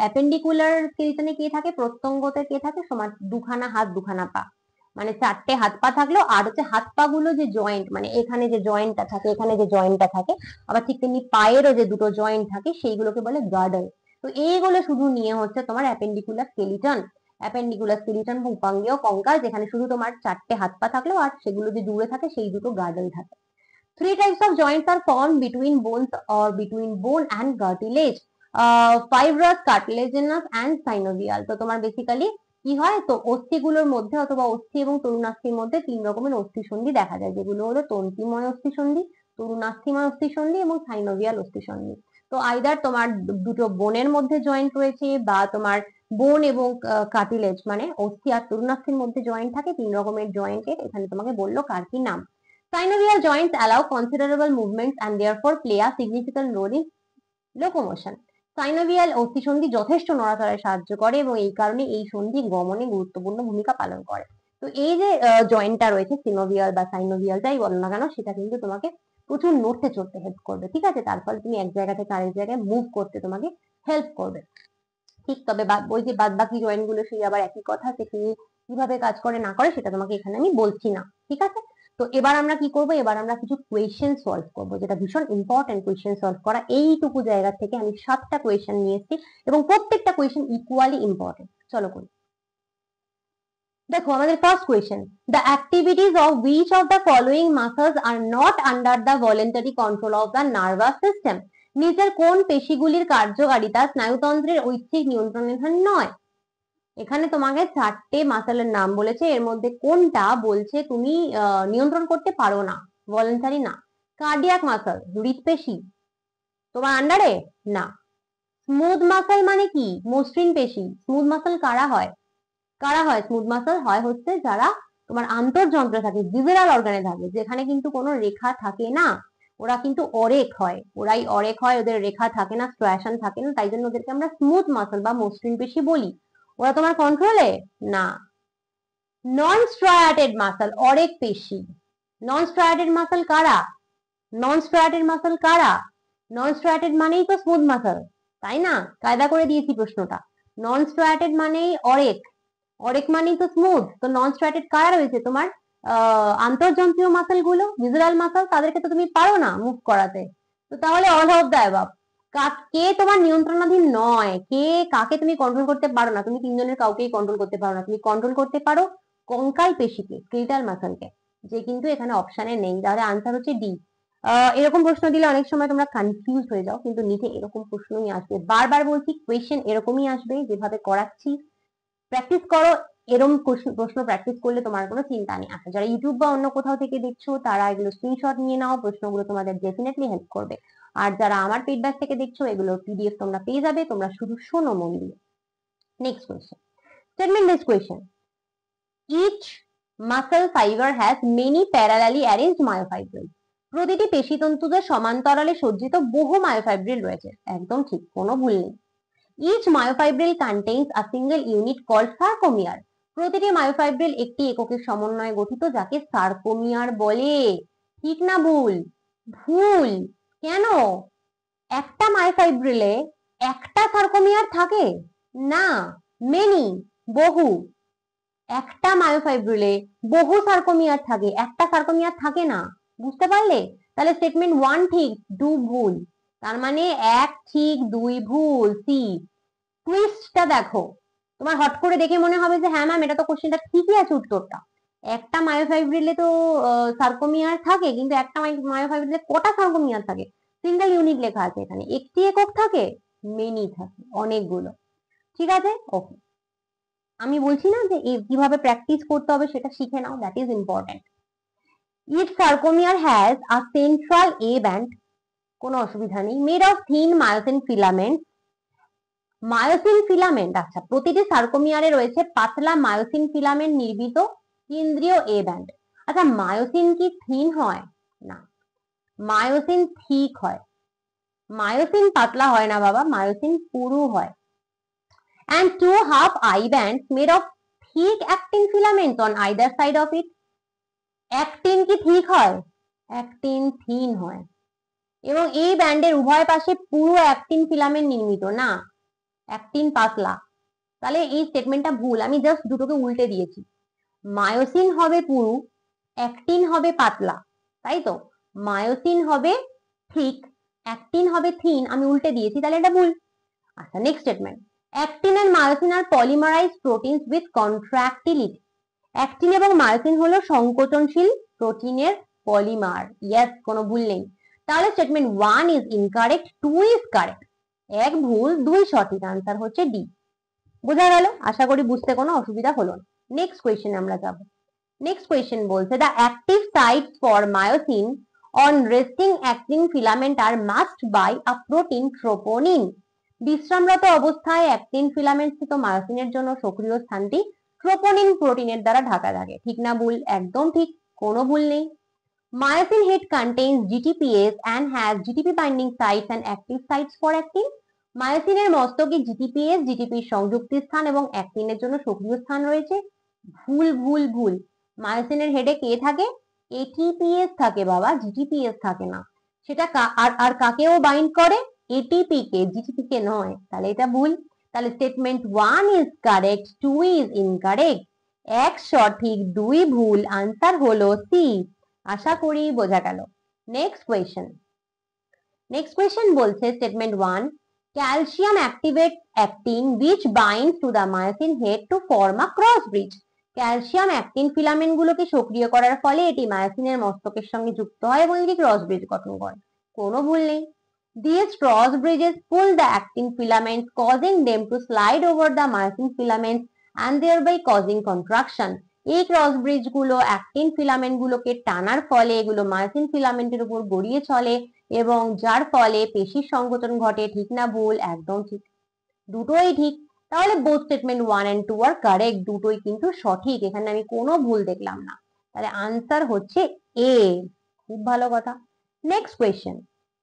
অ্যাপেন্ডিকুলার স্কেলিটনে কে থাকে, প্রত্যঙ্গতে কে থাকে, তোমার দুখানা হাত দুখানা পা, মানে চারটে হাত পা থাকলো, আর হচ্ছে হাত পা গুলো যে জয়েন্ট, মানে এখানে যে জয়েন্টটা থাকে, এখানে যে জয়েন্টটা থাকে, আবার ঠিক তেমনি পায়েরও যে দুটো জয়েন্ট থাকে, সেইগুলোকে বলে গার্ডার। তো এইগুলো শুধু নিয়ে হচ্ছে তোমার অ্যাপেন্ডিকুলার স্কেলিটন। অ্যাপেন্ডিকুলার স্কেলিটন বা উপাঙ্গীয় কঙ্কাল, যেখানে শুধু তোমার চারটে হাত পা থাকলো আর সেগুলো যে দূরে থাকে সেই দুটো গার্ডেল থাকে। 3 types of joints are formed between bones or between bone and cartilage. Fibrous, cartilaginous and synovial. তো তোমার বেসিক্যালি কি হয়, তো অস্থিগুলোর মধ্যে অথবা অস্থি এবং তরুণাস্থির মধ্যে তিন রকমের অস্থিসন্ধি দেখা যায়, যেগুলো হলো তন্তুময় অস্থিসন্ধি, তরুণাস্থিময় অস্থিসন্ধি এবং সাইনোভিয়াল অস্থিসন্ধি। তো আইদার তোমার দুটো বোনের মধ্যে জয়েন্ট রয়েছে, বা তোমার বোন এবং কার্টিলেজ মানে অস্থি আর তরুণাস্থির মধ্যে জয়েন্ট থাকে। তিন রকমের জয়েন্টের এখানে তোমাকে বললো কার কি নাম। Synovial joints allow considerable movements and therefore play a significant role in locomotion. Synovial অস্থিসন্ধি যথেষ্ট নড়াচড়ায় সাহায্য করে এবং এই কারণে এই সন্ধি গমনে গুরুত্বপূর্ণ ভূমিকা পালন করে। তো এই যে জয়েন্টটা রয়েছে সিনোভিয়াল বা সাইনোভিয়াল যাই বলো না কেন, সেটা কিন্তু তোমাকে প্রচুর নড়তে চড়তে হেল্প করবে। ঠিক আছে, তার ফলে তুমি এক জায়গা থেকে আরেক জায়গায় মুভ করতে তোমাকে হেল্প করবে। ঠিক, তবে ওই যে বাদ বাকি জয়েন্ট গুলো সেই আবার একই কথা, যে কিভাবে কাজ করে না করে সেটা তোমাকে এখানে আমি বলছি না। ঠিক আছে, তো এবার আমরা কি করব, এবার আমরা কিছু কোয়েশ্চেন সলভ করব, যেটা ভীষণ ইম্পর্টেন্ট কোয়েশ্চেন সলভ করা। এইটুকু জায়গা থেকে আমি 7টা কোয়েশ্চেন নিয়ে এসেছি এবং প্রত্যেকটা কোয়েশ্চেন ইকুয়ালি ইম্পর্টেন্ট। চলো করি। দেখো আমাদের first question, the activities of which of the following muscles are not under the voluntary control of the nervous system. নিচের কোন পেশিগুলির কার্যকারিতা স্নায়ুতন্ত্রের ঐচ্ছিক নিয়ন্ত্রণাধীন নয়। এখানে তোমাকে 4টে মাসেলের নাম বলেছে, এর মধ্যে কোনটা বলছে তুমি নিয়ন্ত্রণ করতে পারো না, ভলেন্টারি না। কার্ডিয়াক মাসল, হৃদপেশি তোমার আন্ডারে না। স্মুথ মাসল মানে কি, মসৃণ পেশি। স্মুথ মাসল কারা হয়, কারা হয় স্মুথ মাসল, হয় হচ্ছে যারা তোমার আন্তর্যন্ত্রে থাকে, ভিসেরাল অর্গানে থাকে, যেখানে কিন্তু কোনো রেখা থাকে না, ওরা কিন্তু অরেখ হয়, ওরাই অরেখ হয়, ওদের রেখা থাকে না, স্ট্রায়াশন থাকে না, তাই জন্য ওদেরকে আমরা স্মুথ মাসল বা মসৃণ পেশি বলি। ওরা তোমার কন্ট্রোলে না। নন স্ট্রায়াটেড মাসল, অরেখ পেশি। নন স্ট্রায়াটেড মাসল কারা, নন স্ট্রায়াটেড মাসল কারা, নন স্ট্রায়াটেড মানেই তো স্মুথ মাসল, তাই না, কায়দা করে দিয়েছি প্রশ্নটা। নন স্ট্রায়াটেড মানেই অরেখ, অরেক মানে তো স্মুথ, তো নন স্ট্র্যাটেড কারা রয়েছে তোমার? আন্তর্জন্তীয় মাসেল গুলো, ভিজুরাল মাসেল, তাদেরকে তো তুমি পারো না মুভ করাতে। তো তাহলে অল অফ দ্য অ্যাবাভ। কে তোমার নিয়ন্ত্রণাধীন নয়, কে কাকে তুমি কন্ট্রোল করতে পারো না, তুমি তিনজনের কাউকেই কন্ট্রোল করতে পারো না। তুমি কন্ট্রোল করতে পারো কঙ্কাল পেশিকে, স্কেলিটাল মাসেলকে, যে কিন্তু এখানে অপশনে নেই। তাহলে আনসার হচ্ছে ডি। এরকম প্রশ্ন দিলে অনেক সময় তোমরা কনফিউজ হয়ে যাও, কিন্তু নিচে এরকম প্রশ্নই আসবে। বারবার বলছি, কোয়েশ্চেন এরকমই আসবে যেভাবে করাচ্ছি। প্র্যাকটিস করো, এরকম প্রশ্ন প্র্যাকটিস করলে তোমার কোনো চিন্তা নেই। আচ্ছা, যারা ইউটিউব বা অন্য কোথাও থেকে দেখছো তারা এগুলো স্ক্রিনশট নিয়ে নাও, প্রশ্নগুলো তোমাদের ডেফিনেটলি হেল্প করবে। আর যারা আমার ফিডব্যাক থেকে দেখছো, এগুলো পিডিএফ তোমরা পেয়ে যাবে, তোমরা শুধু শোনো মন দিয়ে। Next question, statement this question, each muscle fibre has many parallelly arranged myofibril. প্রতিটি পেশিতন্তুতে সমান্তরালে সজ্জিত বহু মায়োফাইব্রিল রয়েছে। একদম ঠিক, কোনো ভুল নেই। Each myofibril contains a single unit called sarcomere. প্রতিটি মায়োফাইব্রিল একটি এককের সমন্বয়ে গঠিত, যাকে সার্কোমিয়ার বলে। ঠিক না ভুল? ভুল। কেন? একটা মায়োফাইব্রিলে একটা সার্কোমিয়ার থাকে না, মেনি, বহু। একটা মায়োফাইব্রিলে বহু সার্কোমিয়ার থাকে, একটা সার্কোমিয়ার থাকে না। বুঝতে পারলে? তাহলে স্টেটমেন্ট 1 ঠিক, 2 ভুল। তার মানে 1 ঠিক, 2 ভুল। সি। টুইস্টটা দেখো, তোমার হট করে দেখে মনে হবে যে হ্যাঁ ম্যাম, এটা তো কোশ্চেনটা ঠিকই আছে উত্তরটা। একটা মায়োফাইব্রিলে তো সার্কোমিয়ার থাকে, কিন্তু একটা মায়োফাইব্রিলে কটা সার্কোমিয়ার থাকে? সিঙ্গেল ইউনিট লেখা আছে এখানে। একটি একক থাকে? মেনি থাকে, অনেকগুলো। ঠিক আছে, ওকে। আমি বলছি না যে কিভাবে প্র্যাকটিস করতে হবে সেটা শিখে নাও, that is important. Each sarcomere has a central A band, কোনো অসুবিধা নেই, made of thin myosin filament. Myosin filament, আচ্ছা, প্রতিটি সার্কোমিয়ারে রয়েছে পাতলা মায়োসিন ফিলামেন্ট নির্মিত কেন্দ্রীয় এ ব্যান্ড। আচ্ছা, মায়োসিন কি থিন হয়? না, মায়োসিন থিক হয়। মায়োসিন পাতলা হয় না বাবা, মায়োসিন পুরু হয়। And two half eye bands made of thick actin filaments on either side of it. Actin কি থিক হয়? অ্যাক্টিন থিন হয়। এবং এই ব্যান্ডের উভয় পাশে পুরো অ্যাক্টিন ফিলামেন্ট নির্মিত না, অ্যাক্টিন পাতলা। তাহলে এই স্টেটমেন্টটা ভুল, আমি জাস্ট দুটোকে উল্টে দিয়েছি। মায়োসিন হবে পুরু, অ্যাক্টিন হবে পাতলা, তাই তো? মায়োসিন হবে থিক, অ্যাক্টিন হবে থিন, আমি উল্টে দিয়েছি, তাহলে এটা ভুল। আচ্ছা, next statement, actin and myosin are polymerised proteins with contractility. Actin এবং মায়োসিন হলো সংকোচনশীল প্রোটিনের পলিমার। ইয়েস, কোনো ভুল নেই। তাহলে statement 1 is incorrect, 2 is correct. এক ভুল, 2 সঠিক, আনসার হচ্ছে ডি। বোঝা গেল? আশা করি বুঝতে কোনো অসুবিধা হলো না। নেক্সট কোয়েশ্চেন আমরা যাব। নেক্সট কোয়েশ্চেন বলছে, the active sites for myosin on resting actin filament are masked by a protein troponin. বিশ্রামরত অবস্থায় অ্যাক্টিন ফিলামেন্ট স্থিত মায়োসিনের জন্য সক্রিয় স্থানটি ট্রোপোনিন প্রোটিনের দ্বারা ঢাকা থাকে। ঠিক না ভুল? একদম ঠিক, কোনো ভুল নেই। Myosin head contains GTPase and has GTP binding sites and active sites for actin. মায়োসিনের মস্তকে জিটিপিএস, জিটিপির সংযুক্তি স্থান এবং অ্যাক্টিনের জন্য সক্রিয় স্থান রয়েছে। ভুল ভুল ভুল। মায়োসিনের হেডে কে থাকে? এটিপিএস থাকে বাবা, জিটিপিএস থাকে না। সেটা আর কাকেও বাইন্ড করে? এটিপি কে, জিটিপি কে নয়। তাহলে এটা ভুল। তাহলে statement 1 is correct, 2 is incorrect. এক সঠিক, 2 ভুল, আনসার হলো সি। আশা করি বোঝা গেল। Next question. নেক্সট কোয়েশ্চেন বলছে statement 1, calcium activate actin which binds to the myosin head to form a cross bridge. Calcium actin filament গুলোকে সক্রিয় করার ফলে এটি মায়োসিনের মস্তকের সঙ্গে যুক্ত হয় এবং এটি ক্রস ব্রিজ গঠন করে। কোনো ভুল নেই। These cross bridges pull the actin filaments, causing them to slide over the myosin filaments and thereby causing contraction. এই ক্রস ব্রিজ গুলো অ্যাক্টিন ফিলামেন্ট গুলোকে টানার ফলে এগুলো মায়োসিন ফিলামেন্টের উপর গড়িয়ে চলে এবং যার ফলে পেশির সংকোচন ঘটে। ঠিক না ভুল? একদম ঠিক, দুটোই ঠিক। তাহলে both statement 1 and 2 are correct, দুটোই কিন্তু সঠিক, এখানে আমি কোনো ভুল দেখলাম না। তাহলে আনসার হচ্ছে এ। খুব ভালো কথা। Next question.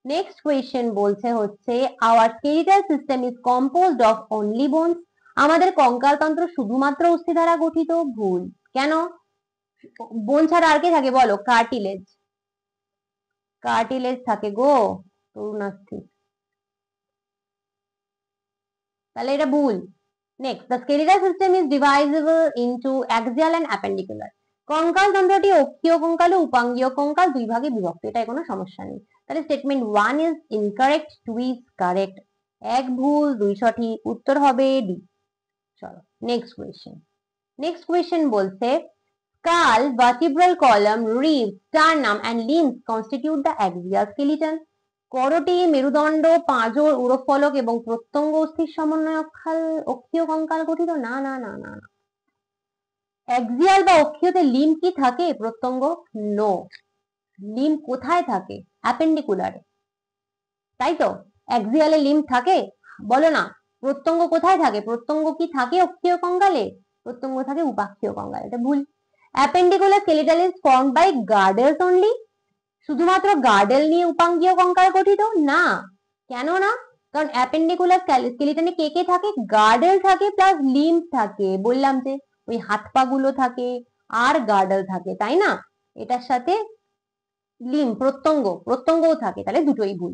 নেক্সট কোয়েশ্চেন বলছে হচ্ছে, our skeletal system is composed of only bones. আমাদের কঙ্কালতন্ত্র শুধুমাত্র অস্থি দ্বারা গঠিত। ভুল। কেন? বোন ছাড়া আর কে থাকে বলো? কার্টিলেজ, কার্টিলেজ থাকে গো তরুণাস্থি। তাহলে এটা ভুল। Next, the skeletal system is divisible into axial and appendicular. কঙ্কাল তন্ত্রটি অক্ষীয় কঙ্কাল ও উপাঙ্গীয় কঙ্কাল দুই ভাগে বিভক্ত, এটাই কোনো সমস্যা নেই। তাহলে statement 1 is incorrect, 2 is correct. এক ভুল, 2 সঠিক, উত্তর হবে ডি। চলো নেক্সট কোয়েশ্চেন। নেক্সট কোয়েশ্চেন বলছে skull, vertebral column, ribs, sternum and limbs constitute the axial skeleton. করটি, মেরুদণ্ড, পাঁজর, উরফলক এবং প্রত্যঙ্গ অস্থির সমন্বয় অক্ষীয় কঙ্কাল গঠিত। না না না না, অ্যাক্সিয়াল বা অক্ষীয়তে লিম্ব কি থাকে? প্রত্যঙ্গ? নো। লিম্ব কোথায় থাকে? অ্যাপেন্ডিকুলারে, তাই তো? অ্যাক্সিয়ালে লিম্ব থাকে? বলো না। প্রত্যঙ্গ কোথায় থাকে? প্রত্যঙ্গ কি থাকে অক্ষীয় কঙ্কালে? প্রত্যঙ্গ থাকে উপাক্ষীয় কঙ্কালে, এটা ভুল। Appendicular skeletal is formed by girdles only. শুধুমাত্র গার্ডেল নিয়ে উপাঙ্গীয় কঙ্কাল গঠিত? না। কেন না? কারণ অ্যাপেন্ডিকুলার স্কেলিটনে কে কে থাকে? গার্ডেল থাকে প্লাস লিম্ব থাকে। বললাম যে ওই হাত পা গুলো থাকে আর গার্ডেল থাকে, তাই না? এটার সাথে লিম্ব, প্রত্যঙ্গও থাকে, তাহলে দুটোই ভুল।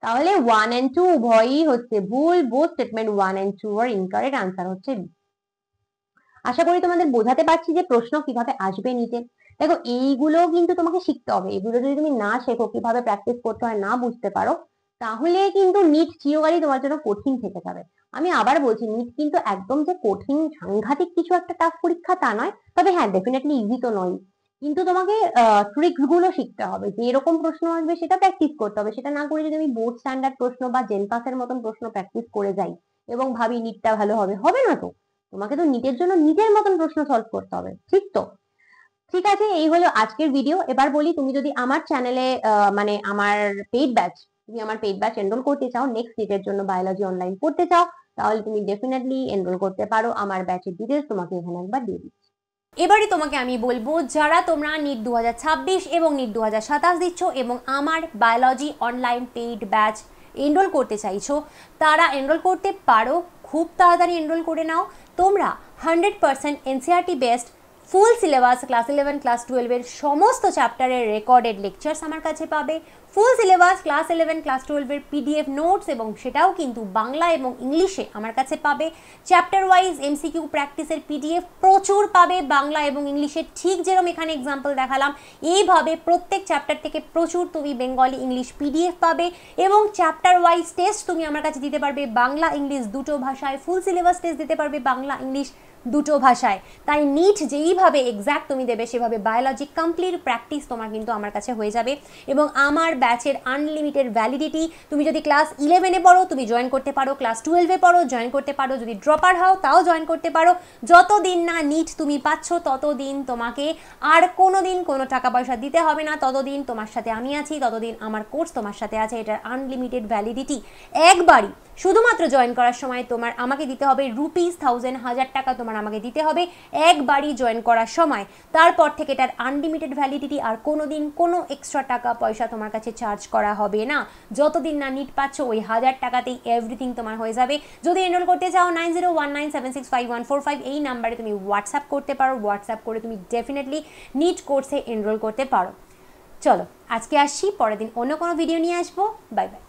তাহলে 1 and 2 উভয়ই হচ্ছে ভুল। Both statement 1 and 2 are incorrect, answer হচ্ছে বি। আশা করি তোমাদের বোঝাতে পারছি যে প্রশ্ন কিভাবে আসবে নিতে। দেখো এইগুলো কিন্তু তোমাকে শিখতে হবে, এগুলো যদি তুমি না শেখো, কিভাবে প্র্যাকটিস করতে হয় না বুঝতে পারো, তাহলে কিন্তু নিট চিরকালই তোমার জন্য কঠিন থেকে যাবে। আমি আবার বলছি, নিট কিন্তু একদম যে কঠিন সাংঘাতিক কিছু একটা টাফ পরীক্ষা তা নয়, তবে হ্যাঁ ডেফিনেটলি ইজি তো নয়, কিন্তু তোমাকে ট্রিক্স গুলো শিখতে হবে, যে এরকম প্রশ্ন আসবে সেটা প্র্যাকটিস করতে হবে। সেটা না করে যদি আমি বোর্ড স্ট্যান্ডার্ড প্রশ্ন বা জেনপাসের মতন প্রশ্ন প্র্যাকটিস করে যাই এবং ভাবি নিটটা ভালো হবে, হবে না তো। তোমাকে তো নিটের জন্য নিজের মতন প্রশ্ন সলভ করতে হবে, ঠিক তো? ঠিক আছে, এই হলো আজকের ভিডিও। এবার বলি, তুমি যদি আমার চ্যানেলে মানে আমার পেইড ব্যাচ এনরোল করতে চাও, নেক্সট নিটের জন্য বায়োলজি অনলাইন পড়তে চাও, তাহলে তুমি ডেফিনেটলি এনরোল করতে পারো। আমার ব্যাচের ডিটেলস তোমাকে এখানে একবার দিয়ে দিচ্ছি। এবারে তোমাকে আমি বলবো, যারা তোমরা নিট 2026 এবং নিট 2027 দিচ্ছ এবং আমার biology online paid batch enrol করতে চাইছো, তারা এনরোল করতে পারো। খুব তাড়াতাড়ি এনরোল করে নাও। তোমরা 100% NCERT best full syllabus class 11 class 12 এর সমস্ত চ্যাপ্টারের রেকর্ডেড লেকচার্স আমার কাছে পাবে। ফুল সিলেবাস ক্লাস 11 ক্লাস 12 এর পিডিএফ নোটস, এবং সেটাও কিন্তু বাংলা এবং ইংলিশে আমার কাছে পাবে। চ্যাপ্টার ওয়াইজ এমসিকিউ প্র্যাকটিসের পিডিএফ প্রচুর পাবে বাংলা এবং ইংলিশে, ঠিক যেরকম এখানে এক্সাম্পল দেখালাম। এইভাবে প্রত্যেক চ্যাপ্টার থেকে প্রচুর তুমি বেঙ্গলি ইংলিশ পিডিএফ পাবে, এবং চ্যাপ্টার ওয়াইজ টেস্ট তুমি আমার কাছে দিতে পারবে বাংলা ইংলিশ দুটো ভাষায়। ফুল সিলেবাস টেস্ট দিতে পারবে বাংলা ইংলিশ দুটো ভাষায়। তাই নিট যেইভাবে এক্স্যাক্ট তুমি দেবে, সেভাবে বায়োলজি কমপ্লিট প্র্যাকটিস তোমার কিন্তু আমার কাছে হয়ে যাবে। এবং আমার ব্যাচের আনলিমিটেড ভ্যালিডিটি, তুমি যদি ক্লাস 11-এ পড়ো তুমি জয়েন করতে পারো, ক্লাস 12-এ পড়ো জয়েন করতে পারো, যদি ড্রপার হও তাও জয়েন করতে পারো। যতদিন না নিট তুমি পাচ্ছ ততদিন তোমাকে আর কোনো দিন কোনো টাকা পয়সা দিতে হবে না, ততদিন তোমার সাথে আমি আছি, ততদিন আমার কোর্স তোমার সাথে আছে। এটার আনলিমিটেড ভ্যালিডিটি। একবারই শুধুমাত্র জয়েন করার সময় তোমার আমাকে দিতে হবে ₹1000 1000 টাকা তোমার আমাকে দিতে হবে একবারই জয়েন করার সময়। তারপর থেকে এটার আনলিমিটেড ভ্যালিডিটি, আর কোনো দিন কোনো এক্সট্রা টাকা পয়সা তোমার কাছে চার্জ করা হবে না। যতদিন না নিট পাচ্ছ ওই 1000 টাকাতেই এভরিথিং তোমার হয়ে যাবে। যদি এনরোল করতে চাও 9019765145 এই নাম্বারে তুমি হোয়াটসঅ্যাপ করতে পারো। হোয়াটসঅ্যাপ করে তুমি ডেফিনেটলি নিট কোর্সে এনরোল করতে পারো। চলো আজকে আসছি, পরের দিন অন্য কোনো ভিডিও নিয়ে আসবো। Bye bye.